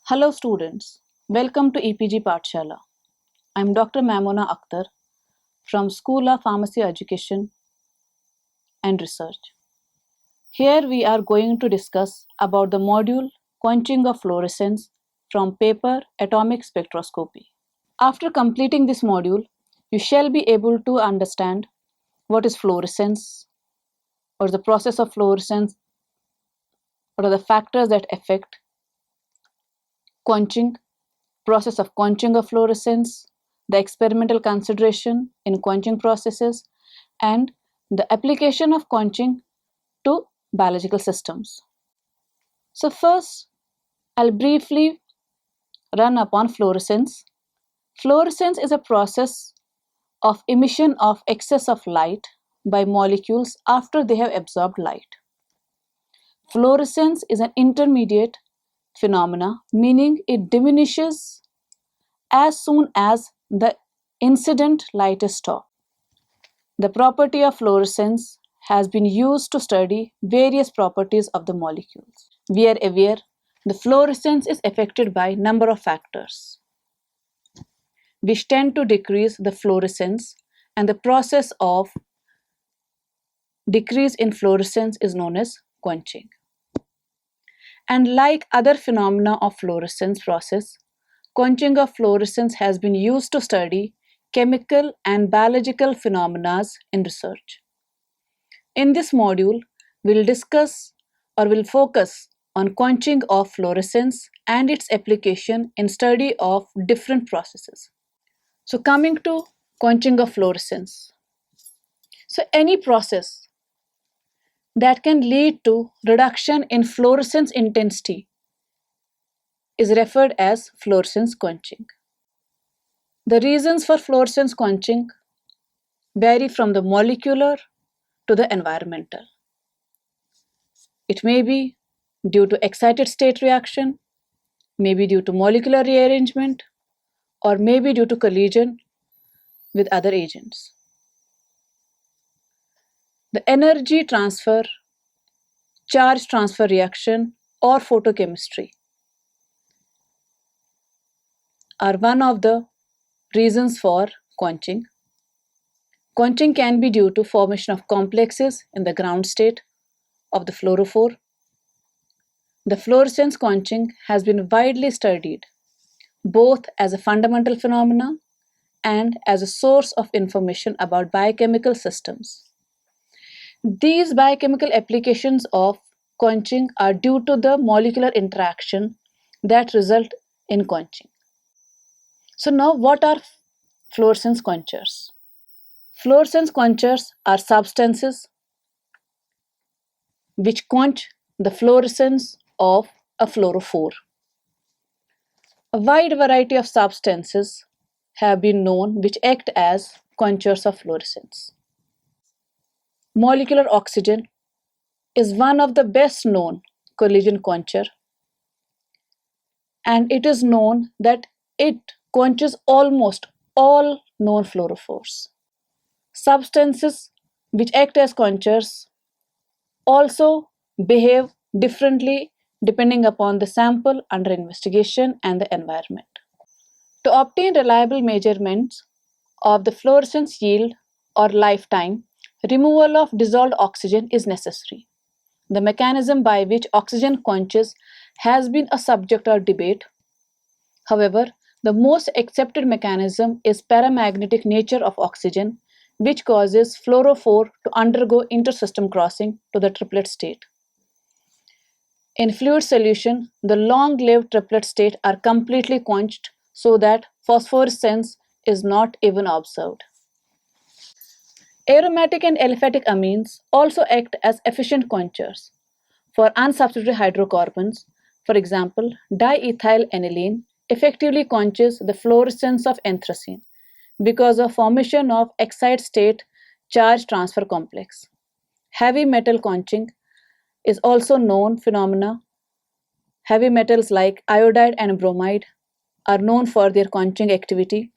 Hello students, welcome to EPG Pathshala. I am Dr. Mamona Akhtar from School of Pharmacy Education and Research. Here we are going to discuss about the module Quenching of Fluorescence from paper Atomic Spectroscopy. After completing this module, you shall be able to understand what is fluorescence, or the process of fluorescence, what are the factors that affect quenching, process of quenching of fluorescence, the experimental consideration in quenching processes, and the application of quenching to biological systems. So first, I'll briefly run upon fluorescence. Fluorescence is a process of emission of excess of light by molecules after they have absorbed light. Fluorescence is an intermediate phenomena, meaning it diminishes as soon as the incident light is stopped. The property of fluorescence has been used to study various properties of the molecules. We are aware the fluorescence is affected by number of factors which tend to decrease the fluorescence, and the process of decrease in fluorescence is known as quenching. And like other phenomena of fluorescence process, quenching of fluorescence has been used to study chemical and biological phenomena in research. In this module, we'll discuss or will focus on quenching of fluorescence and its application in study of different processes. So coming to quenching of fluorescence. So any process that can lead to reduction in fluorescence intensity is referred as fluorescence quenching. The reasons for fluorescence quenching vary from the molecular to the environmental. It may be due to excited state reaction, may be due to molecular rearrangement, or may be due to collision with other agents. The energy transfer, charge transfer reaction, or photochemistry are one of the reasons for quenching. Quenching can be due to formation of complexes in the ground state of the fluorophore. The fluorescence quenching has been widely studied both as a fundamental phenomenon and as a source of information about biochemical systems. These biochemical applications of quenching are due to the molecular interaction that result in quenching. So now what are fluorescence quenchers? Fluorescence quenchers are substances which quench the fluorescence of a fluorophore. A wide variety of substances have been known which act as quenchers of fluorescence. Molecular oxygen is one of the best known collision quencher, and it is known that it quenches almost all known fluorophores. Substances which act as quenchers also behave differently depending upon the sample under investigation and the environment. To obtain reliable measurements of the fluorescence yield or lifetime, removal of dissolved oxygen is necessary. The mechanism by which oxygen quenches has been a subject of debate. However, the most accepted mechanism is paramagnetic nature of oxygen, which causes fluorophore to undergo intersystem crossing to the triplet state. In fluid solution, the long-lived triplet state are completely quenched so that phosphorescence is not even observed. Aromatic and aliphatic amines also act as efficient quenchers. For unsubstituted hydrocarbons, for example, diethyl aniline effectively quenches the fluorescence of anthracene because of formation of excited state charge transfer complex. Heavy metal quenching is also known phenomena. Heavy metals like iodide and bromide are known for their quenching activity.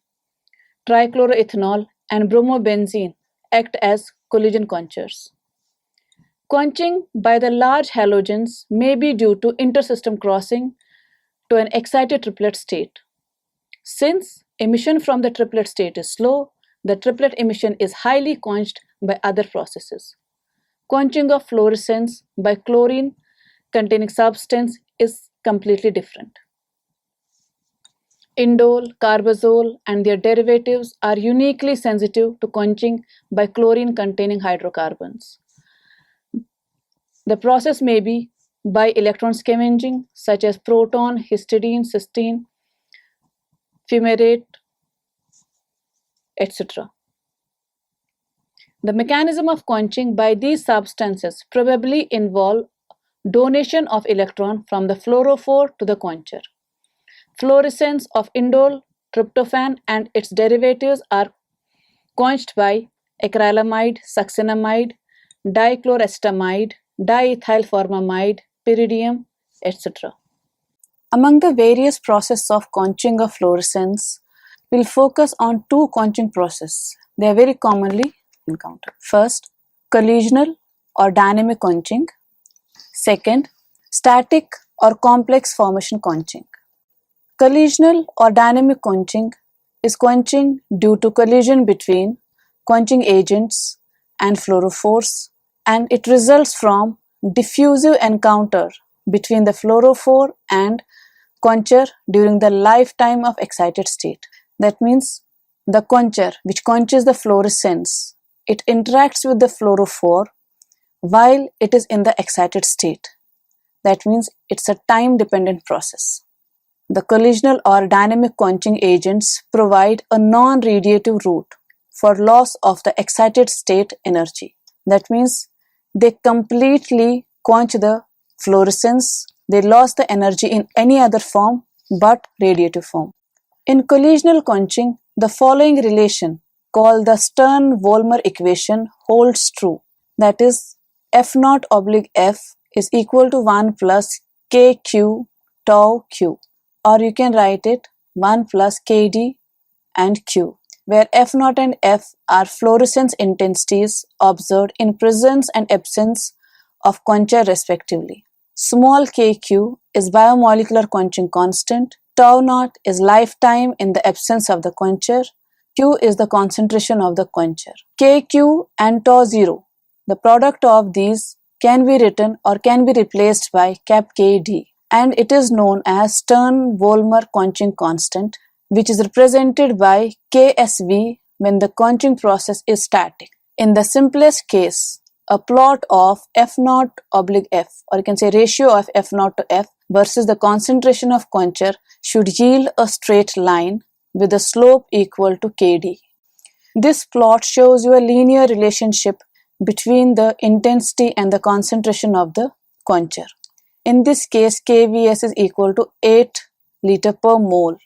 Trichloroethanol and bromobenzene act as collision quenchers. Quenching by the large halogens may be due to intersystem crossing to an excited triplet state. Since emission from the triplet state is slow, the triplet emission is highly quenched by other processes. Quenching of fluorescence by chlorine containing substance is completely different. Indole, carbazole, and their derivatives are uniquely sensitive to quenching by chlorine containing hydrocarbons. The process may be by electron scavenging, such as proton, histidine, cysteine, fumarate, etc. The mechanism of quenching by these substances probably involve donation of electron from the fluorophore to the quencher. Fluorescence of indole, tryptophan, and its derivatives are quenched by acrylamide, succinamide, dichloroacetamide, diethylformamide, pyridium, etc. Among the various processes of quenching of fluorescence, we'll focus on two quenching processes. They are very commonly encountered. First, collisional or dynamic quenching. Second, static or complex formation quenching. Collisional or dynamic quenching is quenching due to collision between quenching agents and fluorophores, and it results from diffusive encounter between the fluorophore and quencher during the lifetime of excited state. That means the quencher, which quenches the fluorescence, it interacts with the fluorophore while it is in the excited state. That means it's a time-dependent process. The collisional or dynamic quenching agents provide a non-radiative route for loss of the excited state energy. That means they completely quench the fluorescence. They lost the energy in any other form but radiative form. In collisional quenching, the following relation called the Stern-Volmer equation holds true. That is, F0 oblique F is equal to 1 plus KQ tau Q. Or you can write it 1 plus Kd and Q, where F0 and F are fluorescence intensities observed in presence and absence of quencher respectively. Small kq is biomolecular quenching constant, tau naught is lifetime in the absence of the quencher, Q is the concentration of the quencher. Kq and tau 0, the product of these can be written or can be replaced by cap Kd, and it is known as Stern-Volmer quenching constant, which is represented by Ksv when the quenching process is static. In the simplest case, a plot of F0 oblique F, or you can say ratio of F0 to F versus the concentration of quencher should yield a straight line with a slope equal to Kd. This plot shows you a linear relationship between the intensity and the concentration of the quencher. In this case, KVS is equal to 8 liter per mole.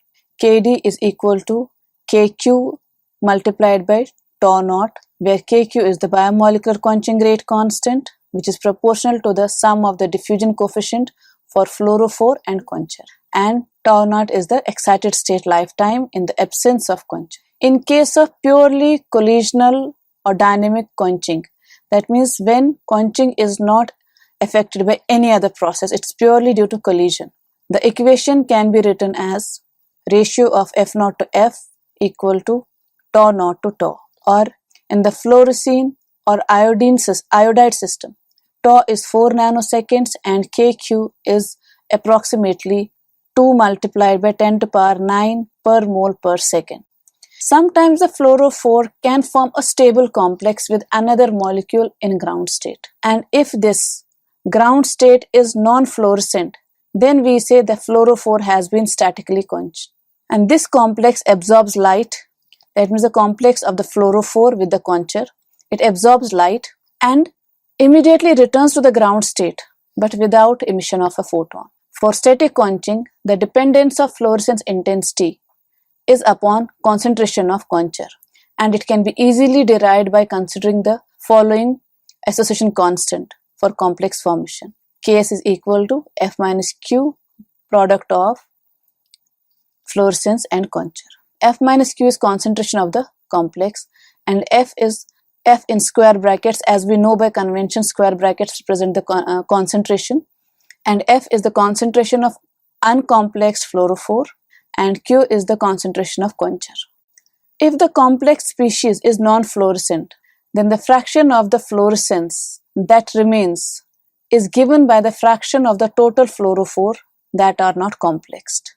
Kd is equal to Kq multiplied by tau naught, where Kq is the biomolecular quenching rate constant, which is proportional to the sum of the diffusion coefficient for fluorophore and quencher, and tau naught is the excited state lifetime in the absence of quencher. In case of purely collisional or dynamic quenching, that means when quenching is not affected by any other process, it's purely due to collision. The equation can be written as ratio of F0 to F equal to tau naught to tau, or in the fluorescein or iodide system, tau is 4 nanoseconds and Kq is approximately 2 multiplied by 10 to the power 9 per mole per second. Sometimes the fluorophore can form a stable complex with another molecule in ground state, and if this ground state is non-fluorescent, then we say the fluorophore has been statically quenched. And this complex absorbs light. That means the complex of the fluorophore with the quencher, it absorbs light and immediately returns to the ground state, but without emission of a photon. For static quenching, the dependence of fluorescence intensity is upon concentration of quencher, and it can be easily derived by considering the following association constant for complex formation. Ks is equal to F minus Q, product of fluorescence and quencher. F minus Q is concentration of the complex, and F is F in square brackets. As we know by convention, square brackets represent the concentration, and F is the concentration of uncomplexed fluorophore, and Q is the concentration of quencher. If the complex species is non-fluorescent, then the fraction of the fluorescence that remains is given by the fraction of the total fluorophore that are not complexed.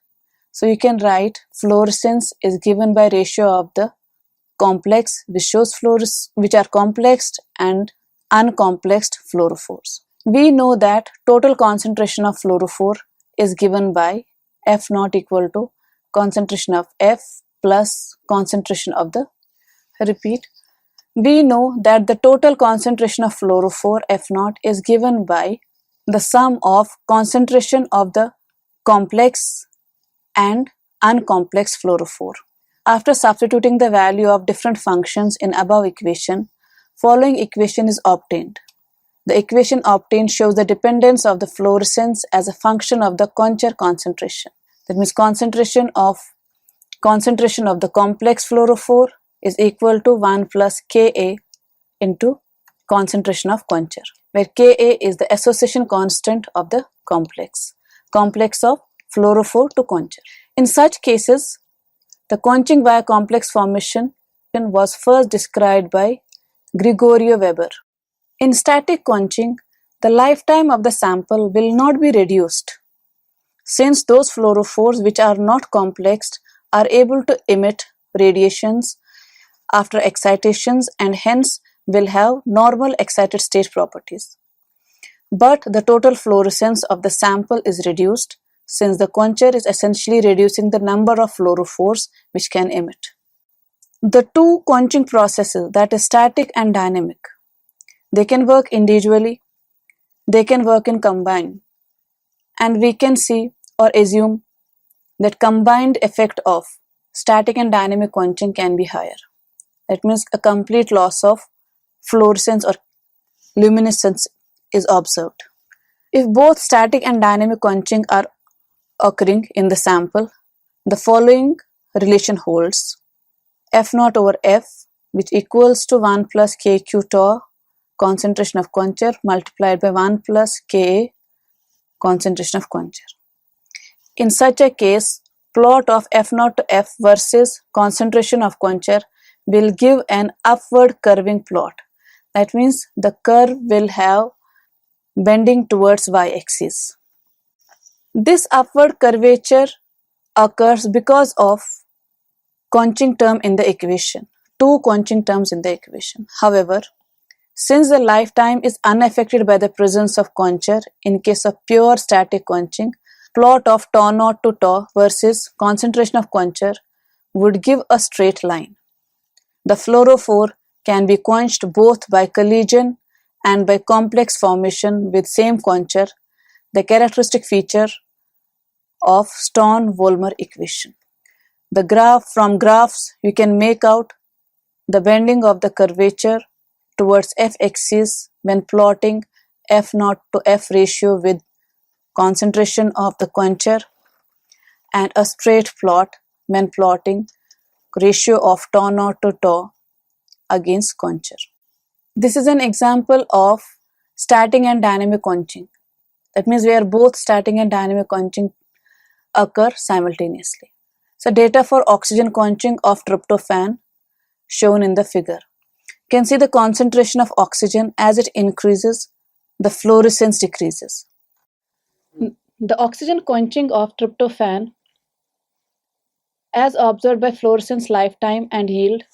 So you can write fluorescence is given by ratio of the complex, which are complexed and uncomplexed fluorophores. We know that total concentration of fluorophore is given by F naught equal to concentration of F plus concentration of the, repeat, we know that the total concentration of fluorophore F naught is given by the sum of concentration of the complex and uncomplex fluorophore. After substituting the value of different functions in above equation, following equation is obtained. The equation obtained shows the dependence of the fluorescence as a function of the quencher concentration. That means concentration of the complex fluorophore is equal to 1 plus Ka into concentration of quencher, where Ka is the association constant of the complex of fluorophore to quencher. In such cases, the quenching via complex formation was first described by Gregorio Weber. In static quenching, the lifetime of the sample will not be reduced, since those fluorophores which are not complexed are able to emit radiations after excitations and hence will have normal excited state properties. But the total fluorescence of the sample is reduced, since the quencher is essentially reducing the number of fluorophores which can emit. The two quenching processes, that is static and dynamic, they can work individually, they can work in combined, and we can see or assume that combined effect of static and dynamic quenching can be higher. That means a complete loss of fluorescence or luminescence is observed. If both static and dynamic quenching are occurring in the sample, the following relation holds: F naught over F, which equals to 1 plus Kq tau concentration of quencher multiplied by 1 plus Ka concentration of quencher. In such a case, plot of F naught to F versus concentration of quencher will give an upward curving plot. That means the curve will have bending towards y-axis. This upward curvature occurs because of quenching term in the equation, two quenching terms in the equation. However, since the lifetime is unaffected by the presence of quencher in case of pure static quenching, plot of tau naught to tau versus concentration of quencher would give a straight line. The fluorophore can be quenched both by collision and by complex formation with same quencher, the characteristic feature of Stone-Volmer equation. From graphs you can make out the bending of the curvature towards f-axis when plotting F naught to F ratio with concentration of the quencher, and a straight plot when plotting ratio of tau naught to tau against quencher. This is an example of static and dynamic quenching. That means where both static and dynamic quenching occur simultaneously. So data for oxygen quenching of tryptophan shown in the figure. You can see the concentration of oxygen as it increases, the fluorescence decreases. The oxygen quenching of tryptophan as observed by fluorescence lifetime and yield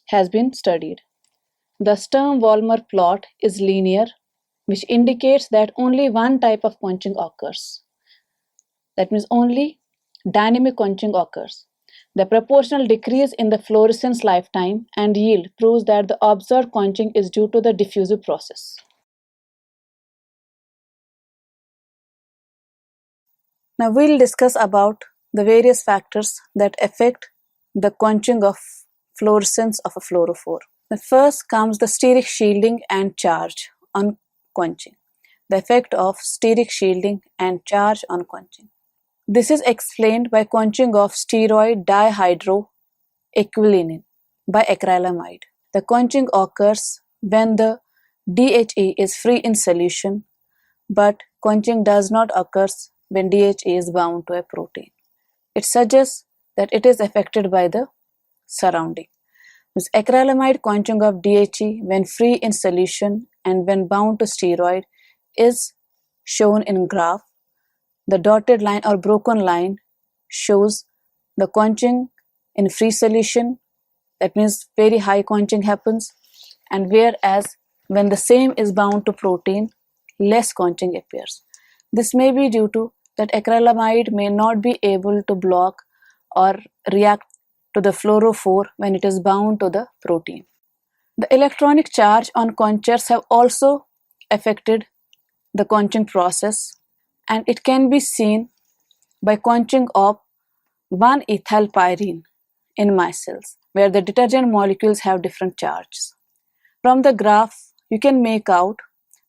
has been studied. The Stern-Volmer plot is linear, which indicates that only one type of quenching occurs. That means only dynamic quenching occurs. The proportional decrease in the fluorescence lifetime and yield proves that the observed quenching is due to the diffusive process. Now we'll discuss about the various factors that affect the quenching of fluorescence of a fluorophore. The first comes the steric shielding and charge on quenching. The effect of steric shielding and charge on quenching. This is explained by quenching of steroid dihydroequilinine by acrylamide. The quenching occurs when the DHE is free in solution, but quenching does not occur when DHA is bound to a protein. It suggests that it is affected by the surrounding. This acrylamide conjugate of DHE when free in solution and when bound to steroid is shown in graph. The dotted line or broken line shows the quenching in free solution, that means very high quenching happens, and whereas when the same is bound to protein, less quenching appears. This may be due to that acrylamide may not be able to block or react to the fluorophore when it is bound to the protein. The electronic charge on quenchers have also affected the quenching process, and it can be seen by quenching of 1-ethylpyrene in micelles, where the detergent molecules have different charges. From the graph, you can make out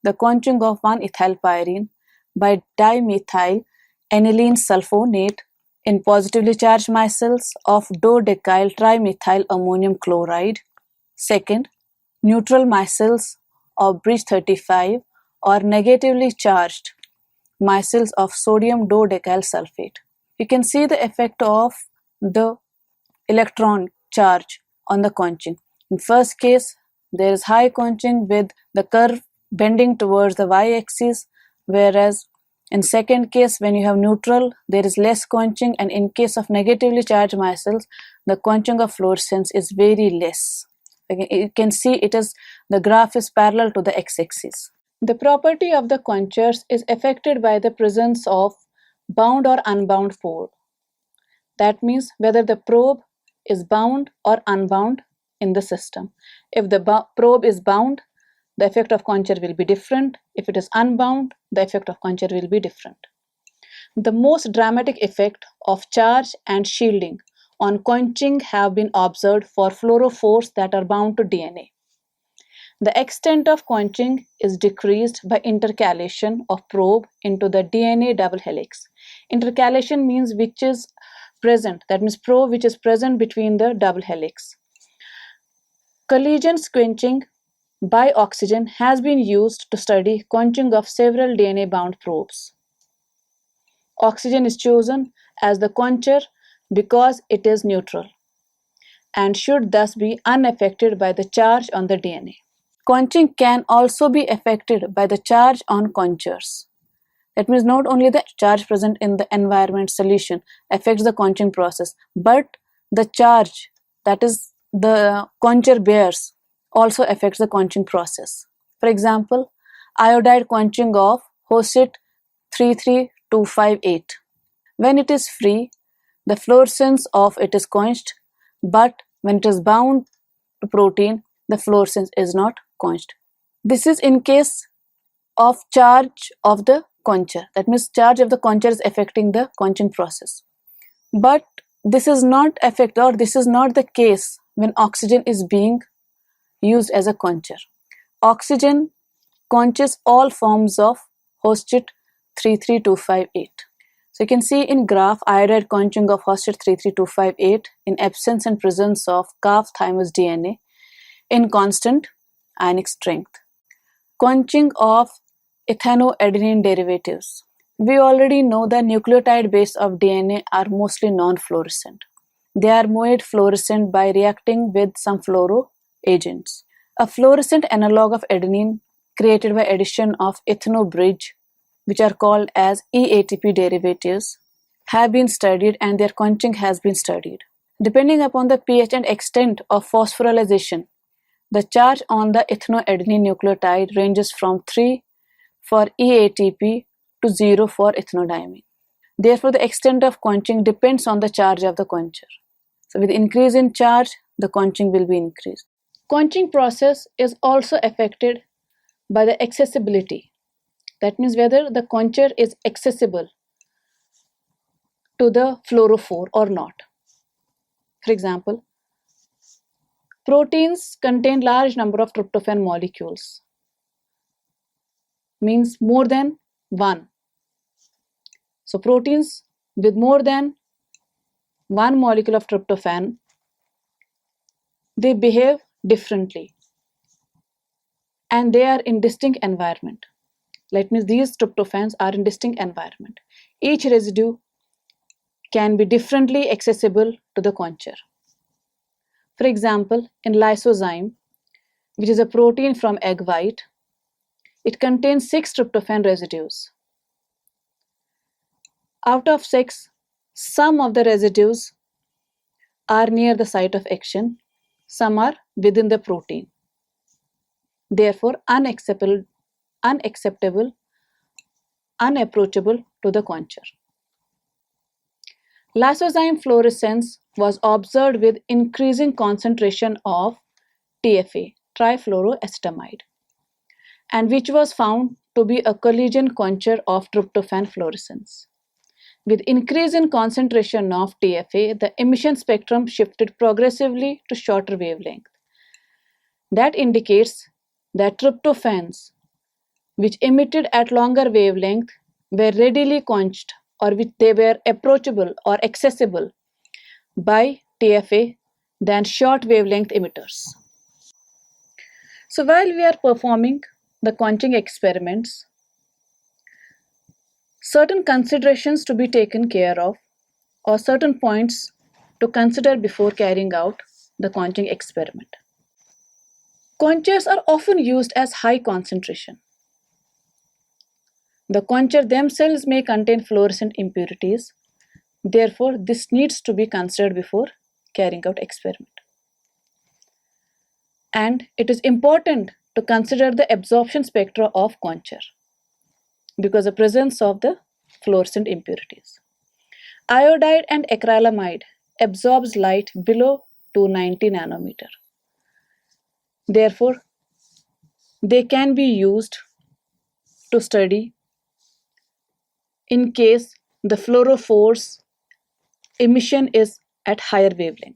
the quenching of 1-ethylpyrene by dimethyl aniline sulfonate in positively charged micelles of dodecyl trimethyl ammonium chloride. Second, neutral micelles of bridge 35 or negatively charged micelles of sodium dodecyl sulfate. You can see the effect of the electron charge on the quenching. In first case, there is high quenching with the curve bending towards the y-axis, whereas in second case, when you have neutral, there is less quenching, and in case of negatively charged micelles, the quenching of fluorescence is very less. Again, you can see the graph is parallel to the x-axis. The property of the quenchers is affected by the presence of bound or unbound probe. That means whether the probe is bound or unbound in the system. If the probe is bound, the effect of quencher will be different. If it is unbound, the effect of quencher will be different. The most dramatic effect of charge and shielding on quenching have been observed for fluorophores that are bound to DNA. The extent of quenching is decreased by intercalation of probe into the DNA double helix. Intercalation means which is present, that means probe which is present between the double helix. Collision quenching by oxygen has been used to study quenching of several DNA-bound probes. Oxygen is chosen as the quencher because it is neutral and should thus be unaffected by the charge on the DNA. Quenching can also be affected by the charge on quenchers. That means not only the charge present in the environment solution affects the quenching process, but the charge that is the quencher bears also affects the quenching process. For example, iodide quenching of Hostit 33258. When it is free, the fluorescence of it is quenched, but when it is bound to protein, the fluorescence is not quenched. This is in case of charge of the quencher. That means charge of the quencher is affecting the quenching process. But this is not the case when oxygen is being used as a quencher. Oxygen quenches all forms of Hostit 33258. So you can see in graph iodide quenching of Hostit 33258 in absence and presence of calf thymus DNA in constant ionic strength. Quenching of ethanoadenine derivatives. We already know that nucleotide base of DNA are mostly non-fluorescent. They are made fluorescent by reacting with some fluoro agents. A fluorescent analog of adenine created by addition of ethanobridge, which are called as EATP derivatives, have been studied and their quenching has been studied. Depending upon the pH and extent of phosphorylation, the charge on the ethanoadenine nucleotide ranges from 3 for EATP to 0 for ethanodiamine. Therefore, the extent of quenching depends on the charge of the quencher. So with increase in charge, the quenching will be increased. Quenching process is also affected by the accessibility. That means whether the quencher is accessible to the fluorophore or not. For example, proteins contain large number of tryptophan molecules, means more than one. So proteins with more than one molecule of tryptophan, they behave differently and they are in distinct environment. That means these tryptophans are in distinct environment. Each residue can be differently accessible to the quencher. For example, in lysozyme, which is a protein from egg white, it contains 6 tryptophan residues. Out of 6, some of the residues are near the site of action, some are within the protein. Therefore, unacceptable, unapproachable to the quencher. Lysozyme fluorescence was observed with increasing concentration of TFA, trifluoroacetamide, and which was found to be a collision quencher of tryptophan fluorescence. With increase in concentration of TFA, the emission spectrum shifted progressively to shorter wavelength. That indicates that tryptophans, which emitted at longer wavelength, were readily quenched, or which they were approachable or accessible by TFA than short wavelength emitters. So while we are performing the quenching experiments, certain considerations to be taken care of, or certain points to consider before carrying out the quenching experiment. Quenchers are often used as high concentration. The quencher themselves may contain fluorescent impurities. Therefore, this needs to be considered before carrying out experiment. And it is important to consider the absorption spectra of quencher because of the presence of the fluorescent impurities. Iodide and acrylamide absorbs light below 290 nanometer. Therefore, they can be used to study in case the fluorophores emission is at higher wavelength.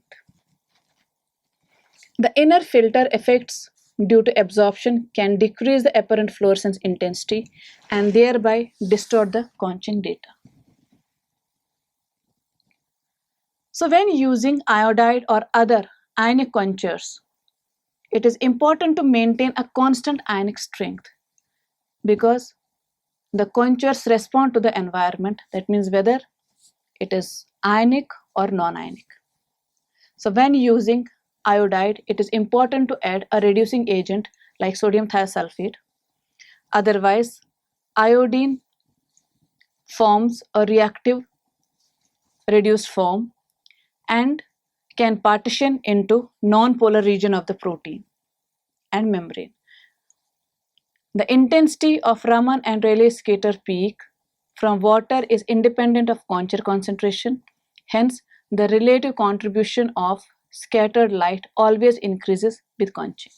The inner filter effects due to absorption can decrease the apparent fluorescence intensity and thereby distort the quenching data. So when using iodide or other ionic quenchers, it is important to maintain a constant ionic strength because the quenchers respond to the environment, that means whether it is ionic or non-ionic. So when using iodide, it is important to add a reducing agent like sodium thiosulfate. Otherwise, iodine forms a reactive reduced form and can partition into non-polar region of the protein and membrane. The intensity of Raman and Rayleigh-Scatter peak from water is independent of quencher concentration. Hence, the relative contribution of scattered light always increases with quenching.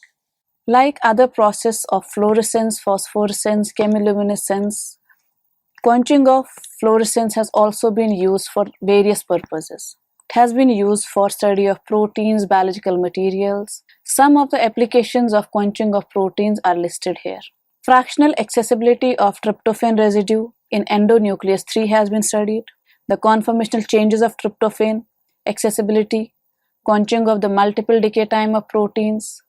Like other processes of fluorescence, phosphorescence, chemiluminescence, quenching of fluorescence has also been used for various purposes. It has been used for study of proteins, biological materials. Some of the applications of quenching of proteins are listed here. Fractional accessibility of tryptophan residue in endonuclease 3 has been studied. The conformational changes of tryptophan accessibility, quenching of the multiple decay time of proteins,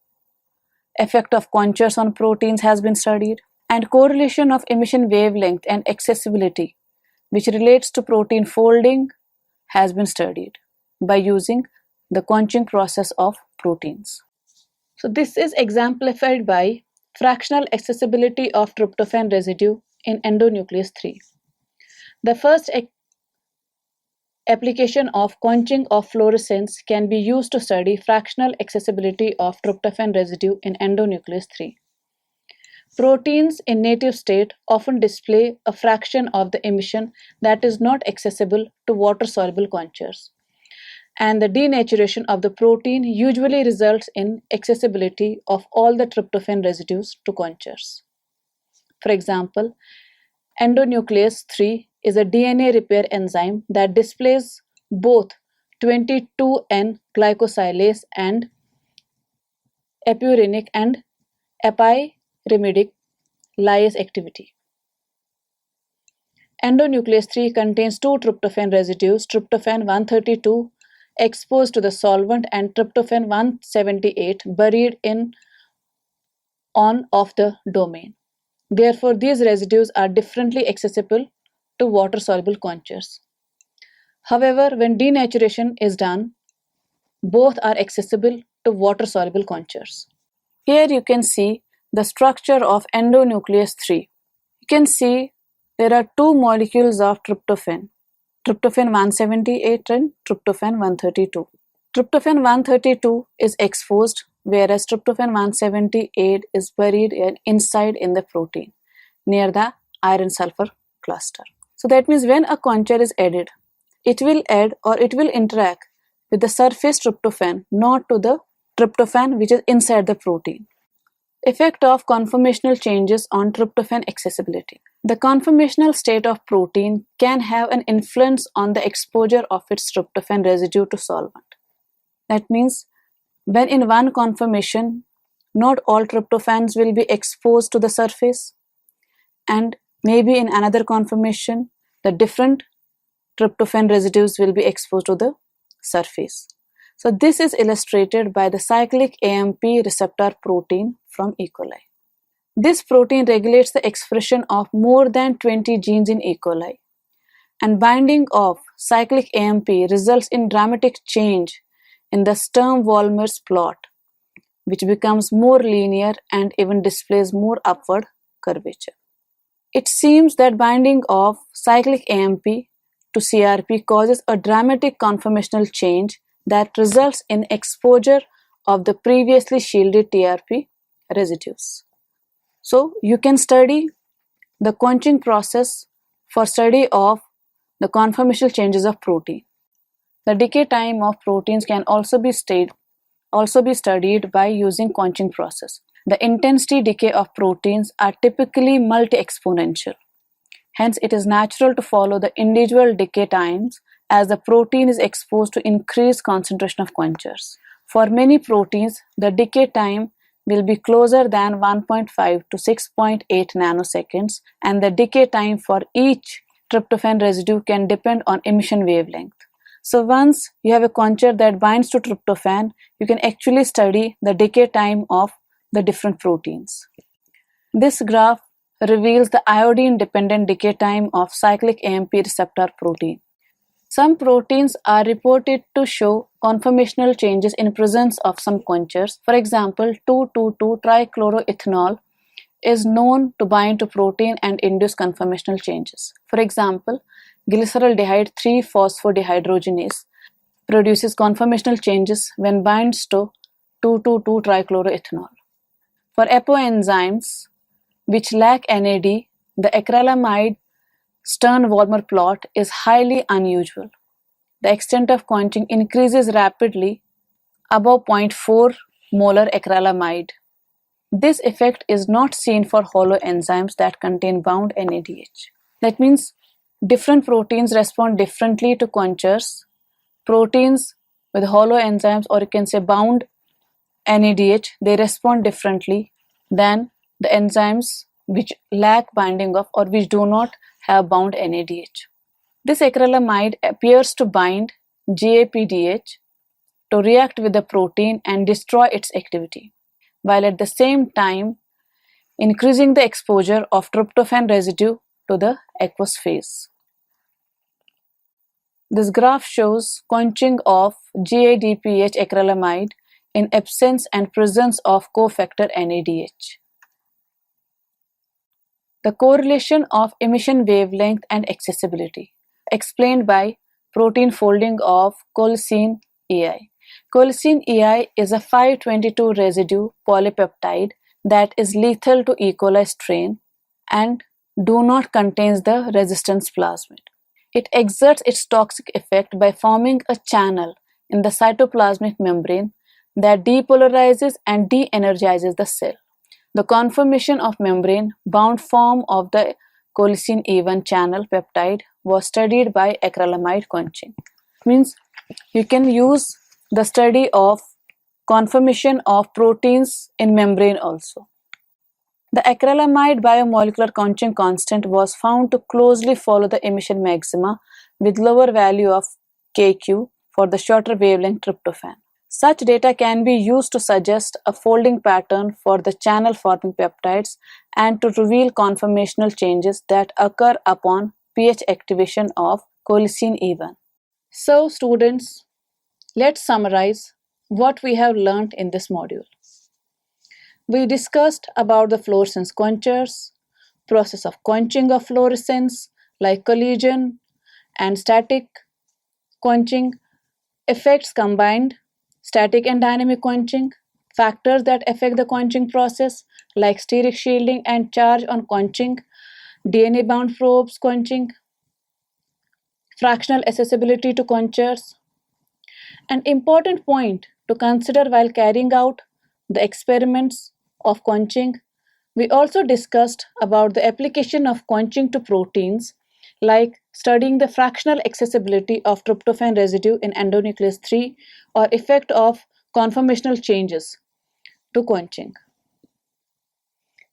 effect of quenchers on proteins has been studied, and correlation of emission wavelength and accessibility, which relates to protein folding, has been studied by using the quenching process of proteins. So this is exemplified by fractional accessibility of tryptophan residue in endonuclease 3. The first application of quenching of fluorescence can be used to study fractional accessibility of tryptophan residue in endonuclease 3. Proteins in native state often display a fraction of the emission that is not accessible to water-soluble quenchers, and the denaturation of the protein usually results in accessibility of all the tryptophan residues to quenchers. For example, endonuclease 3 is a DNA repair enzyme that displays both 22N glycosylase and epurinic and epirimidic lyase activity. Endonuclease 3 contains two tryptophan residues, tryptophan 132 exposed to the solvent and tryptophan 178 buried in on of the domain. Therefore, these residues are differently accessible to water-soluble conchers. However, when denaturation is done, both are accessible to water-soluble conchers. Here you can see the structure of endonuclease 3. You can see there are two molecules of tryptophan, tryptophan 178 and tryptophan 132. Tryptophan 132 is exposed, whereas tryptophan 178 is buried inside in the protein near the iron sulfur cluster. So that means when a concher is added, it will add or it will interact with the surface tryptophan, not to the tryptophan which is inside the protein. Effect of conformational changes on tryptophan accessibility. The conformational state of protein can have an influence on the exposure of its tryptophan residue to solvent. That means when in one conformation, not all tryptophans will be exposed to the surface, and maybe in another conformation, the different tryptophan residues will be exposed to the surface. So this is illustrated by the cyclic AMP receptor protein from E. coli. This protein regulates the expression of more than 20 genes in E. coli, and binding of cyclic AMP results in dramatic change in the Sturm-Wohlmers plot, which becomes more linear and even displays more upward curvature. It seems that binding of cyclic AMP to CRP causes a dramatic conformational change that results in exposure of the previously shielded TRP residues. So you can study the quenching process for study of the conformational changes of protein. The decay time of proteins can also be studied by using quenching process. The intensity decay of proteins are typically multi-exponential. Hence, it is natural to follow the individual decay times as the protein is exposed to increased concentration of quenchers. For many proteins, the decay time will be closer than 1.5 to 6.8 nanoseconds, and the decay time for each tryptophan residue can depend on emission wavelength. So once you have a concher that binds to tryptophan, you can actually study the decay time of the different proteins. This graph reveals the iodine-dependent decay time of cyclic AMP receptor protein. Some proteins are reported to show conformational changes in presence of some quenchers. For example, 2,2,2-trichloroethanol is known to bind to protein and induce conformational changes. For example, glyceraldehyde 3-phosphodehydrogenase produces conformational changes when binds to 2,2,2-trichloroethanol. For apoenzymes which lack NAD, the acrylamide Stern-Wohlmer plot is highly unusual. The extent of quenching increases rapidly above 0.4 molar acrylamide. This effect is not seen for hollow enzymes that contain bound NADH. That means different proteins respond differently to quenchers. Proteins with hollow enzymes, or you can say bound NADH, they respond differently than the enzymes which lack binding of or which do not have bound NADH. This acrylamide appears to bind GAPDH to react with the protein and destroy its activity, while at the same time increasing the exposure of tryptophan residue to the aqueous phase. This graph shows quenching of GADPH acrylamide in absence and presence of cofactor NADH. The correlation of emission wavelength and accessibility, explained by protein folding of colicin EI. Colicin EI is a 522 residue polypeptide that is lethal to E. coli strain and do not contains the resistance plasmid. It exerts its toxic effect by forming a channel in the cytoplasmic membrane that depolarizes and de-energizes the cell. The conformation of membrane-bound form of the colicin E1 channel peptide was studied by acrylamide quenching. Means you can use the study of conformation of proteins in membrane also. The acrylamide biomolecular quenching constant was found to closely follow the emission maxima with lower value of Kq for the shorter wavelength tryptophan. Such data can be used to suggest a folding pattern for the channel forming peptides and to reveal conformational changes that occur upon pH activation of colicin E1. So students, let's summarize what we have learned in this module. We discussed about the fluorescence quenchers, process of quenching of fluorescence like collision and static quenching, effects combined, static and dynamic quenching, factors that affect the quenching process like steric shielding and charge on quenching, DNA bound probes quenching, fractional accessibility to quenchers. An important point to consider while carrying out the experiments of quenching, we also discussed about the application of quenching to proteins like studying the fractional accessibility of tryptophan residue in endonuclease 3 or effect of conformational changes to quenching.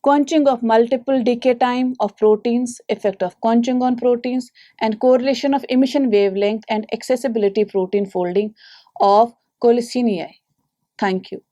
Quenching of multiple decay time of proteins, effect of quenching on proteins, and correlation of emission wavelength and accessibility protein folding of colicin E. Thank you.